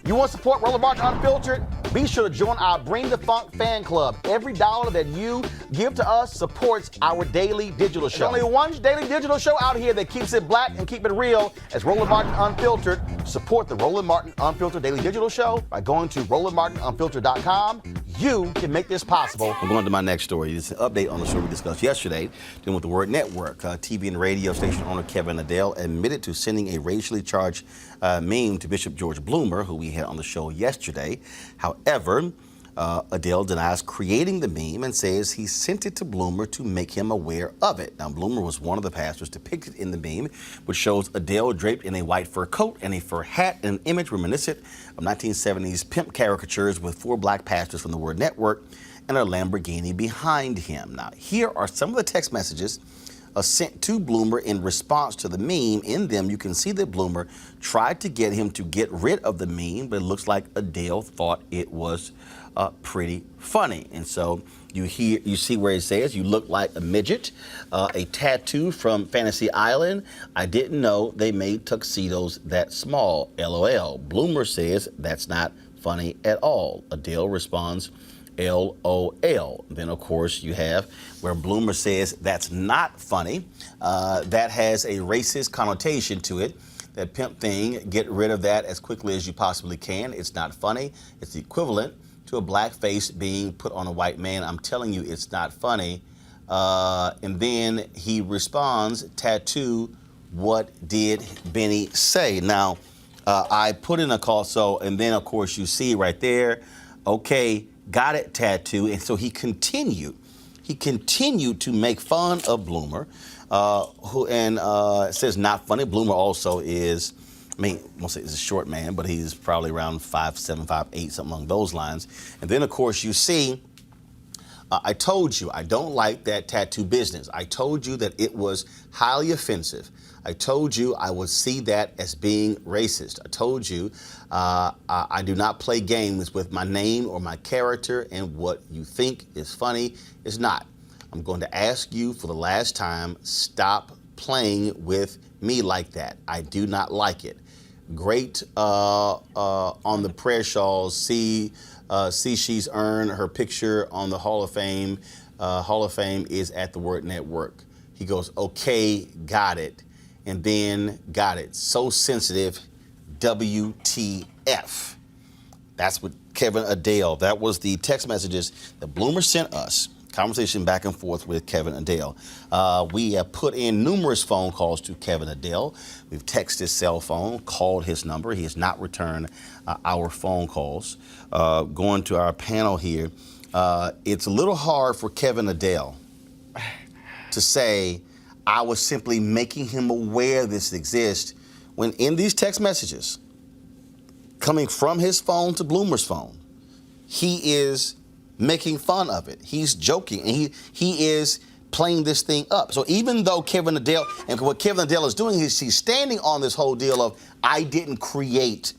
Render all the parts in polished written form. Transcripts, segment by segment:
You want to support Roland Martin Unfiltered? Be sure to join our Bring the Funk fan club. Every dollar that you give to us supports our daily digital show. There's only one daily digital show out here that keeps it black and keep it real as Roland Martin Unfiltered. Support the Roland Martin Unfiltered daily digital show by going to RolandMartinUnfiltered.com. You can make this possible. I'm going to my next story. It's an update on the story we discussed yesterday dealing with the Word Network. TV and radio station owner Kevin Adell admitted to sending a racially charged meme to Bishop George Bloomer, who we had on the show yesterday. However, Adell denies creating the meme and says he sent it to Bloomer to make him aware of it. Now, Bloomer was one of the pastors depicted in the meme, which shows Adell draped in a white fur coat and a fur hat, an image reminiscent of 1970s Pimp caricatures with 4 black pastors from the Word Network and a Lamborghini behind him. Now, here are some of the text messages sent to Bloomer in response to the meme. In them, you can see that Bloomer tried to get him to get rid of the meme, but it looks like Adell thought it was pretty funny. And so you see where it says, "You look like a midget," a tattoo from Fantasy Island. "I didn't know they made tuxedos that small, LOL. Bloomer says, "That's not funny at all." Adell responds, LOL. Then, of course, you have where Bloomer says, "That's not funny. That has a racist connotation to it. That Pimp thing, get rid of that as quickly as you possibly can. It's not funny. It's the equivalent to a black face being put on a white man. I'm telling you, it's not funny." And then he responds, "Tattoo, what did Benny say?" Now, I put in a call, and then, of course, you see right there, okay, got it, tattoo. And so he continued to make fun of Bloomer, says not funny. Bloomer also is, I won't say he's a short man, but he's probably around 5'7", 5'8", something along those lines. And then, of course, you see, I told you I don't like that tattoo business. I told you that it was highly offensive. I told you I would see that as being racist. I told you I do not play games with my name or my character, and what you think is funny is not. I'm going to ask you for the last time, stop playing with me like that. I do not like it. Great on the prayer shawls. See she's earned her picture on the Hall of Fame. Hall of Fame is at the Word Network. He goes, okay, got it. And then got it. So sensitive, WTF. That's what Kevin Adell, that was the text messages that Bloomer sent us. Conversation back and forth with Kevin Adell. We have put in numerous phone calls to Kevin Adell. We've texted his cell phone, called his number. He has not returned our phone calls. Going to our panel here, it's a little hard for Kevin Adell to say, I was simply making him aware this exists, when in these text messages coming from his phone to Bloomer's phone, he is making fun of it. He's joking, and he is playing this thing up. So even though Kevin Adell, and what Kevin Adell is doing is he's standing on this whole deal of, I didn't create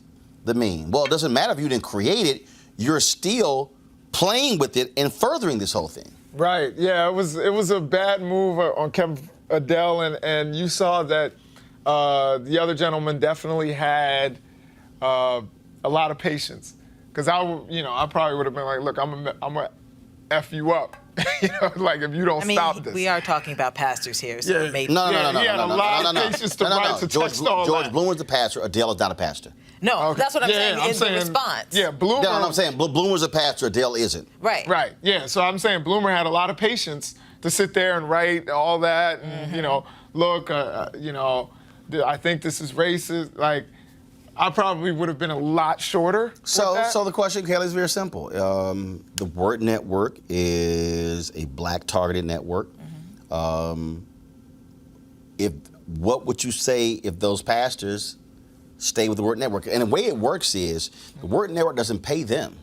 the meme. Well, it doesn't matter if you didn't create it, you're still playing with it and furthering this whole thing. Right, yeah, it was a bad move on Kevin Adell, and you saw that the other gentleman definitely had a lot of patience. Because I probably would have been like, look, I'm gonna F you up. Like if you don't stop this. We are talking about pastors here, so maybe. No. He had a lot of patience to write to text all George that. Bloomer's a pastor. Adell is not a pastor. No, okay. That's what I'm saying in the response. Yeah, Bloomer. No, I'm saying Bloomer's a pastor. Adell isn't. Right. Right. Yeah. So I'm saying Bloomer had a lot of patience to sit there and write all that, and look, I think this is racist. Like, I probably would have been a lot shorter. So the question, Kelly, is very simple. The Word Network is a black targeted network. What would you say if those pastors stay with the Word Network? And the way it works is the Word Network doesn't pay them.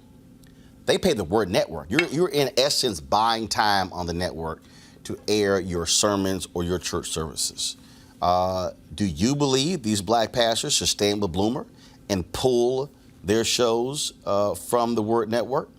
They pay the Word Network. You're in essence buying time on the network to air your sermons or your church services. Do you believe these black pastors should stand with Bloomer and pull their shows from the Word Network?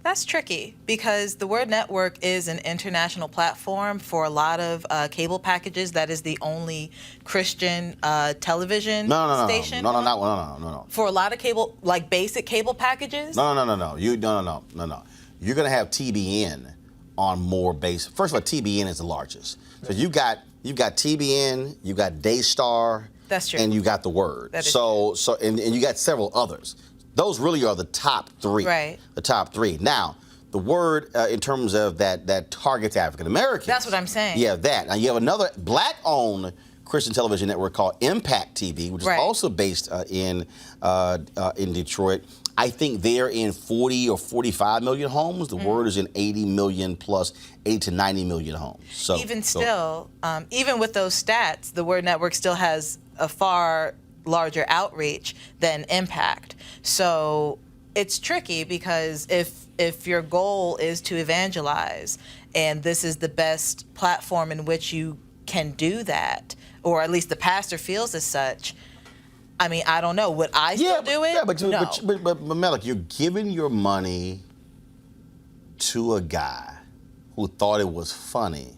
That's tricky because the word network is an international platform for a lot of cable packages. That is the only Christian television station. No. For a lot of cable, like basic cable packages. No. You're gonna have TBN on more base. First of all, TBN is the largest. So you got TBN, you got Daystar. That's true. And you got the Word. That is true. And you got several others. Those really are the top three. Right. The top three. Now, the Word, in terms of that targets African Americans. That's what I'm saying. Yeah, that. Now you have another black-owned Christian television network called Impact TV, which is also based in Detroit. I think they're in 40 or 45 million homes. The Word is in 80 million plus 80 to 90 million homes. So even still, even with those stats, the Word Network still has a far larger outreach than Impact. So it's tricky because if your goal is to evangelize and this is the best platform in which you can do that, or at least the pastor feels as such, I mean, I don't know. Would I still do it? Yeah, but No. Melik, you're giving your money to a guy who thought it was funny,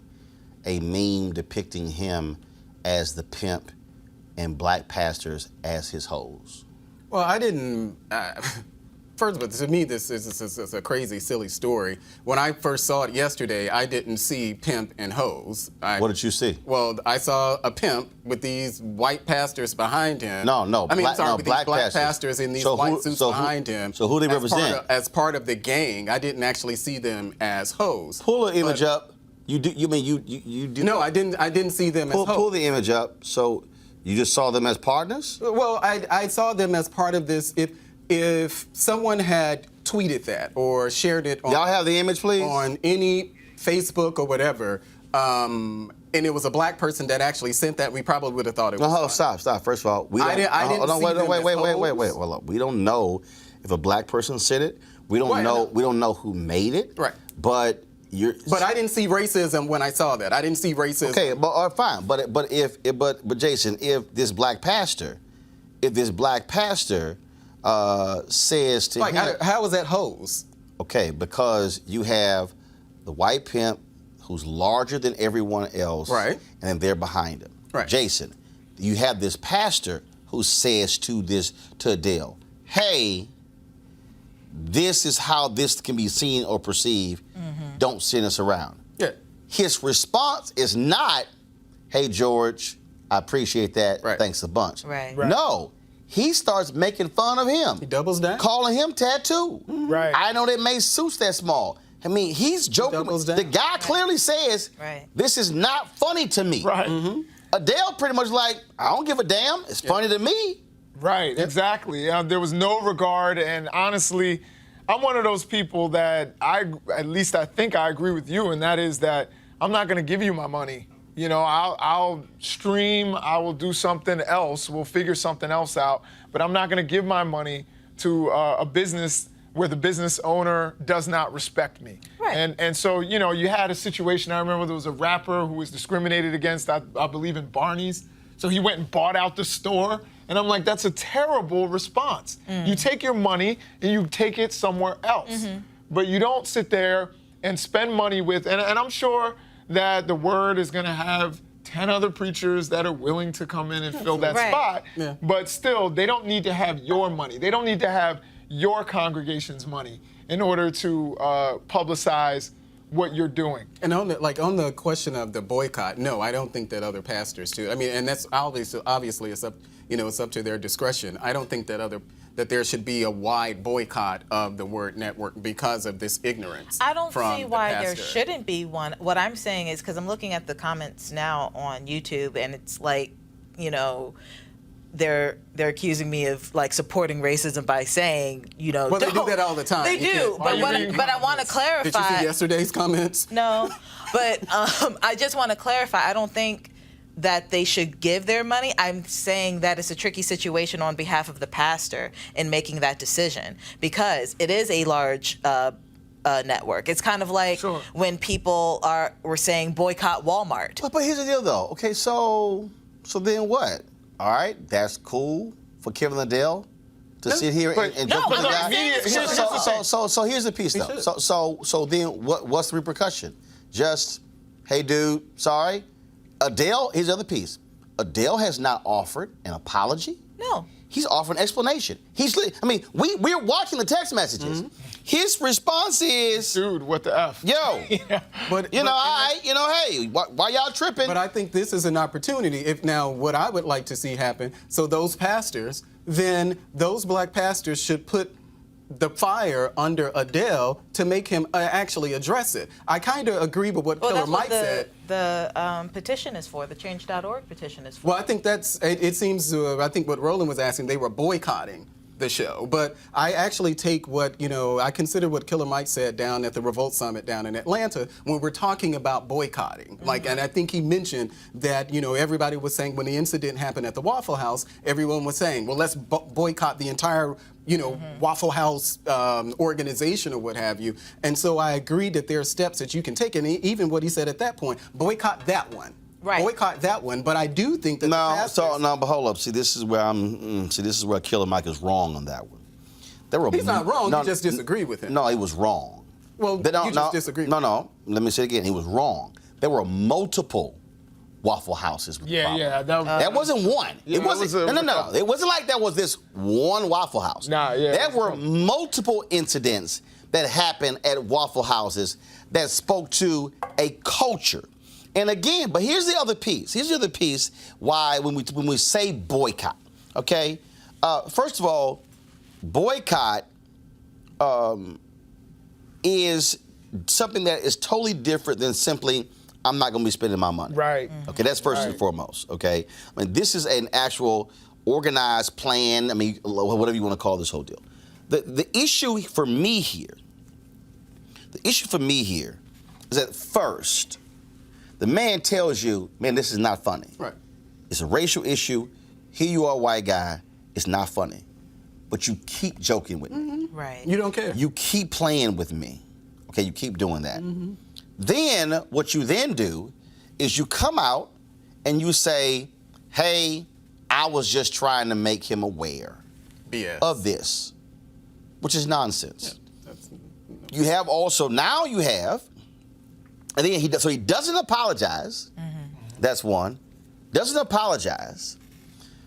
a meme depicting him as the pimp and black pastors as his hoes. Well, I didn't. First of all, to me, this is a crazy, silly story. When I first saw it yesterday, I didn't see pimp and hoes. What did you see? Well, I saw a pimp with these white pastors behind him. With these black pastors in these white suits behind him. So who they represent? As part of the gang, I didn't actually see them as hoes. Pull the image up. You do? No, I didn't see them as hoes. Pull the image up. So you just saw them as partners? Well, I saw them as part of this. If someone had tweeted that or shared it on, y'all have the image, please? On any Facebook or whatever, and it was a black person that actually sent that, we probably would have thought it was. No, stop. First of all, we don't. Wait. We don't know if a black person sent it. We don't know. We don't know who made it. Right. But I didn't see racism when I saw that. I didn't see racism. Okay, but fine. But Jason, if this black pastor says to him, how is that hoes? Okay, because you have the white pimp who's larger than everyone else, right? And then they're behind him. Right. Jason, you have this pastor who says to Adell, hey, this is how this can be seen or perceived. Mm-hmm. Don't send us around. Yeah. His response is not, hey, George, I appreciate that. Right. Thanks a bunch. Right. No. He starts making fun of him. He doubles down. Calling him tattoo. Mm-hmm. Right. I know they made suits that small. I mean, he's joking. The guy clearly says, this is not funny to me. Right. Mm-hmm. Adell pretty much like, I don't give a damn. It's funny to me. Right, exactly. There was no regard, and honestly, I'm one of those people that I think I agree with you, and that is that I'm not going to give you my money. You know, I'll stream, I will do something else, we'll figure something else out, but I'm not going to give my money to a business where the business owner does not respect me. Right. And so, you know, you had a situation, I remember there was a rapper who was discriminated against, I believe in Barney's, so he went and bought out the store. And I'm like, that's a terrible response. You take your money and you take it somewhere else. Mm-hmm. But you don't sit there and spend money with, and I'm sure that the Word is gonna have 10 other preachers that are willing to come in and fill that spot. Yeah. But still, they don't need to have your money. They don't need to have your congregation's money in order to publicize what you're doing. And on the question of the boycott, no, I don't think that other pastors do. I mean, and that's obviously it's up, it's up to their discretion. I don't think that there should be a wide boycott of the Word Network because of this ignorance. I don't see why there pastor. shouldn't be one. What I'm saying is, because I'm looking at the comments now on YouTube, and it's like, they're accusing me of like supporting racism by saying, well, they do that all the time. They do, but I want to clarify. Did you see yesterday's comments? No, but I just want to clarify. I don't think that they should give their money. I'm saying that it's a tricky situation on behalf of the pastor in making that decision, because it is a large network. It's kind of like when people were saying boycott Walmart. But here's the deal, though. Okay, so then what? All right, that's cool for Kevin Adell to sit here and joke with the guy? So here's the piece, though. So then what's the repercussion? Just, hey, dude, sorry. Adell, here's the other piece. Adell has not offered an apology. No. He's offering an explanation. We're watching the text messages. Mm-hmm. His response is, dude, what the F? Yo, hey, why y'all tripping? But I think this is an opportunity. What I would like to see happen, so those pastors, then those black pastors should put the fire under Adell to make him actually address it. I kind of agree with what Killer Mike said. The petition is for, the change.org petition is for. Well, I think it seems, I think what Roland was asking, they were boycotting the show. But I actually take I consider what Killer Mike said down at the Revolt Summit down in Atlanta when we're talking about boycotting. Mm-hmm. And I think he mentioned that, everybody was saying when the incident happened at the Waffle House, everyone was saying, well, let's boycott the entire Waffle House organization or what have you. And so I agree that there are steps that you can take. And even what he said at that point, boycott that one. Right. Boycott that one. But I do think that but hold up. See, this is where Killer Mike is wrong on that one. He's not wrong. You just disagree with him. No, he was wrong. Well, you just disagree with him. No. Let me say it again. He was wrong. There were multiple Waffle Houses. That wasn't one. Yeah, it wasn't. No. It wasn't like that was this one Waffle House. There were multiple incidents that happened at Waffle Houses that spoke to a culture. And again, but here's the other piece. Why when we say boycott, okay? First of all, boycott is something that is totally different than simply, I'm not going to be spending my money. Right. Okay, that's first and foremost, okay? This is an actual organized plan, whatever you want to call this whole deal. The issue for me here is that first, the man tells you, man, this is not funny. Right. It's a racial issue. Here you are, white guy. It's not funny. But you keep joking with me. Right. You don't care. You keep playing with me. Okay, you keep doing that. Mm-hmm. Then, what you then do is you come out and you say, hey, I was just trying to make him aware of this, which is nonsense. Yeah, and then he doesn't apologize. Mm-hmm. That's one. Doesn't apologize.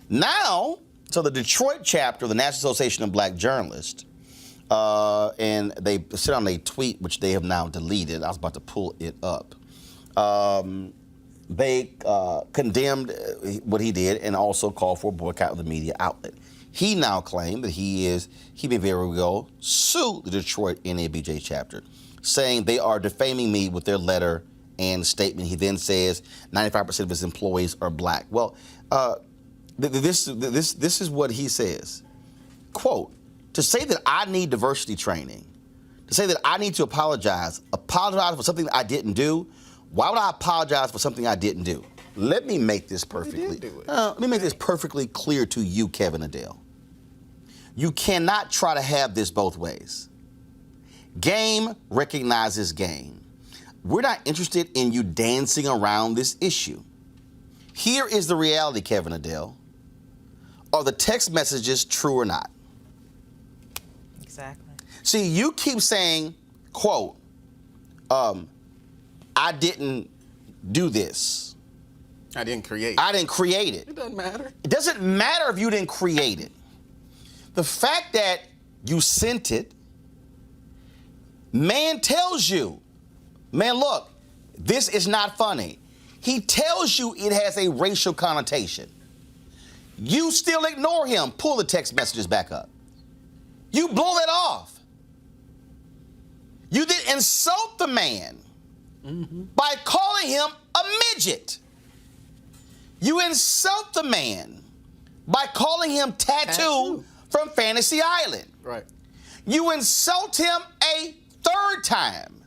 Now, so the Detroit chapter of the National Association of Black Journalists, and they sent on a tweet, which they have now deleted. I was about to pull it up. They condemned what he did and also called for a boycott of the media outlet. He now claimed that he may very well sue the Detroit NABJ chapter, saying they are defaming me with their letter and statement. He then says 95% of his employees are black. Well, this is what he says. Quote, to say that I need diversity training, to say that I need to apologize for something that I didn't do, why would I apologize for something I didn't do? Let me make this perfectly clear to you, Kevin Adell. You cannot try to have this both ways. Game recognizes game. We're not interested in you dancing around this issue. Here is the reality, Kevin Adell. Are the text messages true or not? Exactly. See, you keep saying, quote, I didn't do this. I didn't create it. It doesn't matter. It doesn't matter if you didn't create it. The fact that you sent it, man tells you, man, look, this is not funny. He tells you it has a racial connotation. You still ignore him. Pull the text messages back up. You blow that off. You then insult the man by calling him a midget. You insult the man by calling him Tattoo from Fantasy Island. Right. You insult him a third time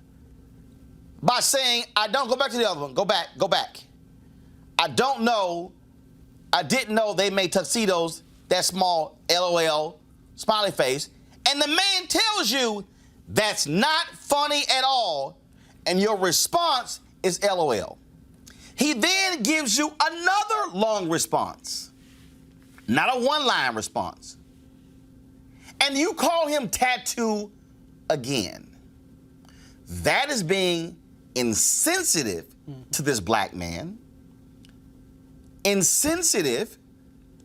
by saying, I don't, go back to the other one, go back. I didn't know they made tuxedos that small, LOL, smiley face. And the man tells you that's not funny at all, and your response is LOL. He then gives you another long response, not a one-line response. and you call him tattoo again. That is being insensitive to this black man, insensitive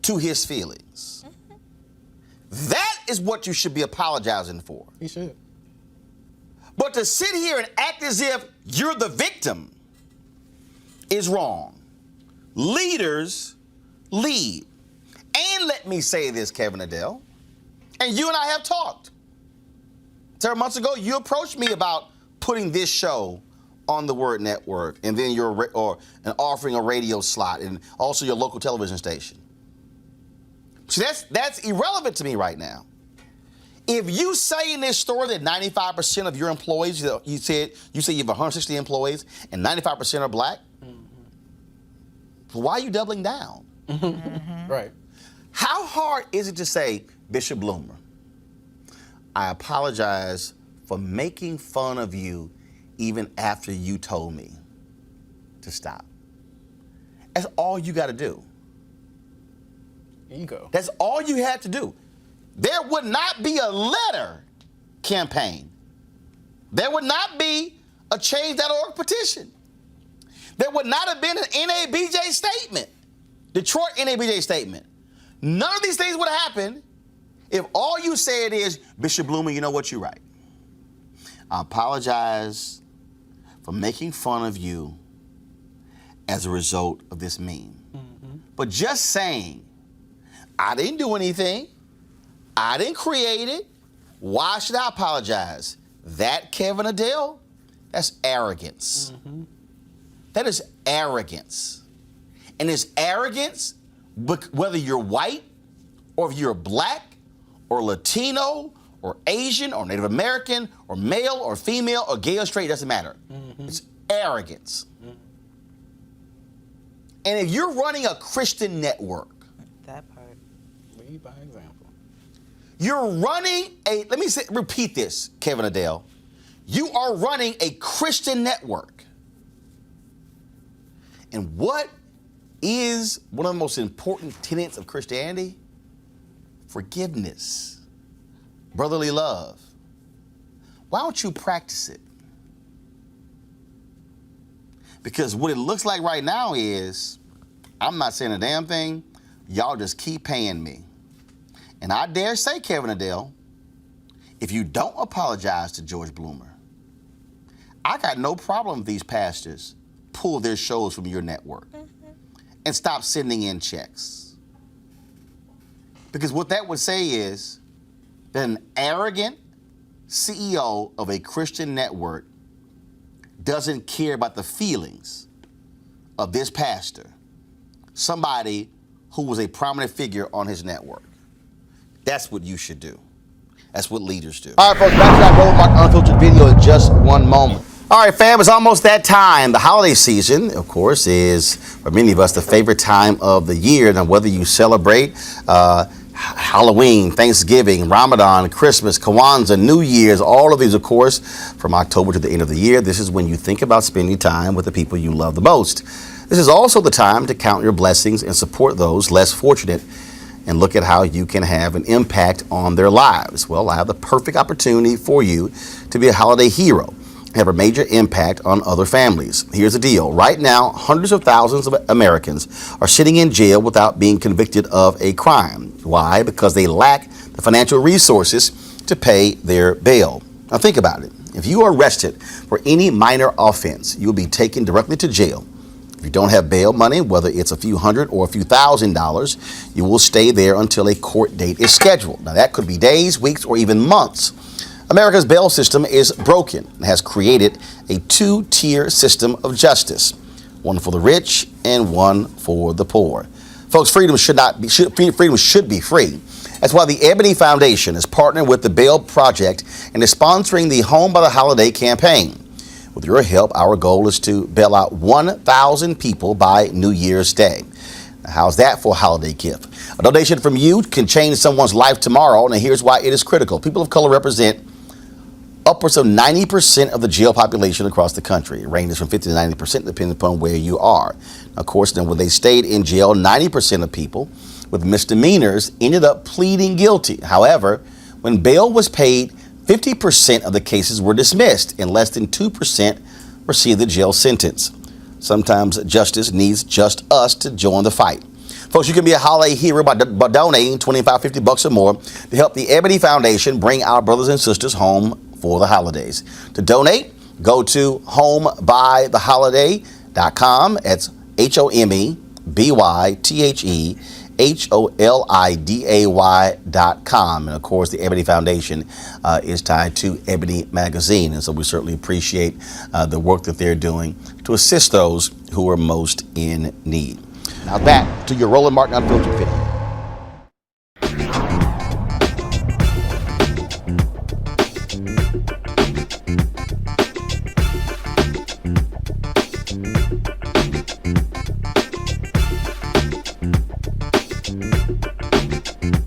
to his feelings. That is what you should be apologizing for. He should. But to sit here and act as if you're the victim is wrong. Leaders lead. And let me say this, Kevin Adell, and you and I have talked. Several months ago, you approached me about putting this show on the Word Network, and then and offering a radio slot, and also your local television station. See, that's irrelevant to me right now. If you say in this story that 95% of your employees, you say you have 160 employees and 95% are black, why are you doubling down? Right. How hard is it to say, Bishop Bloomer, I apologize for making fun of you even after you told me to stop? That's all you got to do. Ego. That's all you had to do. There would not be a letter campaign. There would not be a change.org petition. There would not have been an NABJ statement, Detroit NABJ statement. None of these things would have happened if all you said is, Bishop Bloomer, you know what, you're right. I apologize for making fun of you as a result of this meme. But just saying, I didn't do anything, I didn't create it, why should I apologize? That, Kevin Adell, that's arrogance. That is arrogance. And it's arrogance whether you're white or if you're black or Latino or Asian or Native American or male or female or gay or straight, it doesn't matter. It's arrogance. And if you're running a Christian network, That part. Lead by example. you're running repeat this, Kevin Adell. You are running a Christian network. And what is one of the most important tenets of Christianity? Forgiveness, brotherly love. Why don't you practice it? Because what it looks like right now is, I'm not saying a damn thing, y'all just keep paying me. And I dare say, Kevin Adell, if you don't apologize to George Bloomer, I got no problem if these pastors pull their shows from your network and stop sending in checks. Because what that would say is that an arrogant CEO of a Christian network doesn't care about the feelings of this pastor, somebody who was a prominent figure on his network. That's what you should do. That's what leaders do. All right, folks, back to that Roland Unfiltered video in just one moment. All right, fam, it's almost that time. The holiday season, of course, is, for many of us, the favorite time of the year. Now, whether you celebrate Halloween, Thanksgiving, Ramadan, Christmas, Kwanzaa, New Year's, all of these, of course, from October to the end of the year, this is when you think about spending time with the people you love the most. This is also the time to count your blessings and support those less fortunate and look at how you can have an impact on their lives. Well, I have the perfect opportunity for you to be a holiday hero and have a major impact on other families. Here's the deal. Right now, hundreds of thousands of Americans are sitting in jail without being convicted of a crime. Why? Because they lack the financial resources to pay their bail. Now think about it. If you are arrested for any minor offense, you will be taken directly to jail. If you don't have bail money, whether it's a few $100 or a few $1,000s, you will stay there until a court date is scheduled. Now that could be days, weeks, or even months. America's bail system is broken and has created a two-tier system of justice, one for the rich and one for the poor. Folks, freedom should be free. That's why the Ebony Foundation is partnering with the Bail Project and is sponsoring the Home by the Holiday campaign. With your help, our goal is to bail out 1,000 people by New Year's Day. Now, how's that for a holiday gift? A donation from you can change someone's life tomorrow, and here's why it is critical. People of color represent upwards of 90% of the jail population across the country. It ranges from 50 to 90% depending upon where you are. Now, of course, then when they stayed in jail, 90% of people with misdemeanors ended up pleading guilty. However, When bail was paid, 50% of the cases were dismissed and less than 2% received the jail sentence. Sometimes justice needs just us to join the fight. Folks, you can be a holiday hero by donating $25, $50 or more to help the Ebony Foundation bring our brothers and sisters home for the holidays. To donate, go to homebytheholiday.com. It's HOMEBYTHEHOLIDAY.com. And of course, the Ebony Foundation is tied to Ebony Magazine. And so we certainly appreciate the work that they're doing to assist those who are most in need. Now back to your Roland Martin Unfiltered video.